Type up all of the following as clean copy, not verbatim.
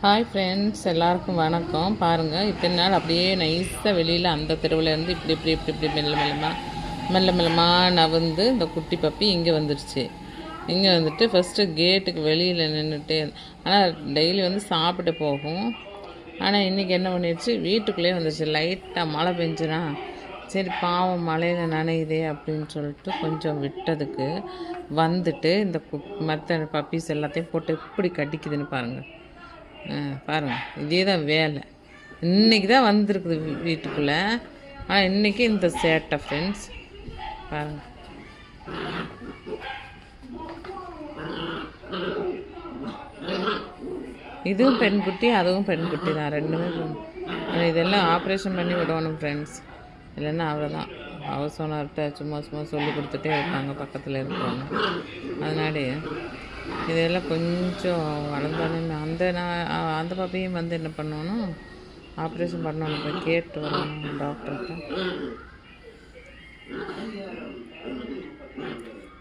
Hi friends, எல்லாருக்கும் வணக்கம். பாருங்கள், இத்தனை நாள் அப்படியே நைஸாக வெளியில் அந்த தெருவிலேருந்து இப்படி மெல்ல மெல்லமாக நகர்ந்து இந்த குட்டி பப்பி இங்கே வந்துடுச்சு. இங்கே வந்துட்டு ஃபஸ்ட்டு கேட்டுக்கு வெளியில் நின்றுட்டே, ஆனால் டெய்லி வந்து சாப்பிட்டு போகும். ஆனால் இன்றைக்கி என்ன பண்ணிடுச்சு, வீட்டுக்குள்ளேயே வந்துடுச்சு. லைட்டாக மழை பெஞ்சுனா சரி பாவம் மழையில் நனையுதே அப்படின்னு சொல்லிட்டு கொஞ்சம் விட்டதுக்கு வந்துட்டு இந்த மற்ற பப்பீஸ் எல்லாத்தையும் போட்டு எப்படி கடிக்குதுன்னு பாருங்கள். பாருங்கள், இதே தான் வேலை. இன்றைக்கி தான் வந்திருக்குது வீட்டுக்குள்ளே. ஆனால் இன்றைக்கி இந்த சேட்டை ஃப்ரெண்ட்ஸ் பாருங்கள். இதுவும் பெண்குட்டி, அதுவும் பெண்குட்டி தான், ரெண்டுமே. இதெல்லாம் ஆப்ரேஷன் பண்ணி விடணும் ஃப்ரெண்ட்ஸ், இல்லைன்னா அவ்வளோதான். ஹவுஸ் ஓனர்கிட்ட சும்மா சொல்லி கொடுத்துட்டே இருப்பாங்க பக்கத்தில் இருக்கிறவங்க. அதனால இதெல்லாம் கொஞ்சம் வளர்ந்தோன்னு அந்த பப்பியும் வந்து என்ன பண்ணணும், ஆப்ரேஷன் பண்ணணும். போய் கேட்டு வரணும் டாக்டர்கிட்ட.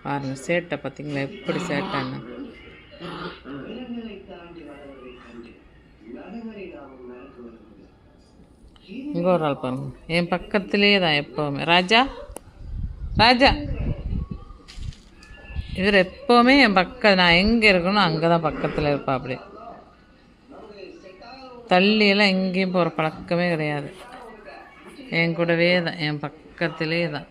பாருங்கள் சேட்டை பார்த்தீங்களா, எப்படி சேட்டைன்னு. இங்கே ஒரு ஆள் பாருங்க, என் பக்கத்துலேயே தான் எப்போவுமே. ராஜா இவர் எப்போவுமே என் பக்கம், நான் எங்கே இருக்கணும் அங்கே தான் பக்கத்தில் இருப்பா. அப்படி தள்ளியெல்லாம் எங்கேயும் போகிற பழக்கமே கிடையாது. என் கூடவே தான், என் பக்கத்திலே தான்.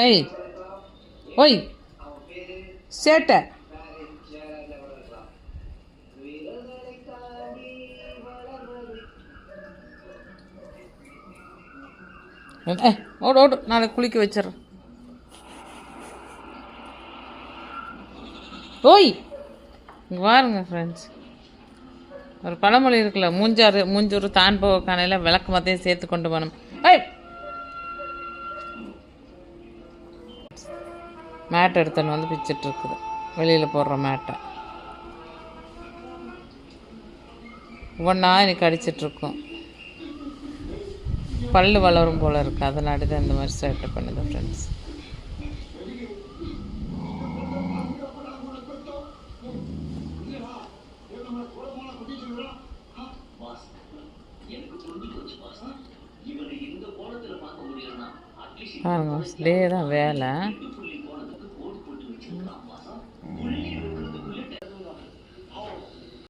ஏய் ஓய் சேட்டை, ஓடு நாளைக்கு குளிக்க வச்சிட்றேன். ஓய் பாருங்க ஃப்ரெண்ட்ஸ், ஒரு பழமொழி இருக்குல்ல, மூஞ்சூர் தான் போக காணையில் விளக்கு மத்தையும் சேர்த்து கொண்டு போகணும். ஏய் மேட்டை எடுத்துன்னு வந்து பிச்சுட்ருக்குது, வெளியில் போடுற மேட்டை. ஒன்றா எனக்கு அடிச்சிட்ருக்கும், பல்லு வளரும் போல் இருக்குது. அதனால தான் இந்த மாதிரி சேட்டை பண்ணுது ஃப்ரெண்ட்ஸ். பாருங்க, இதே தான் வேலை.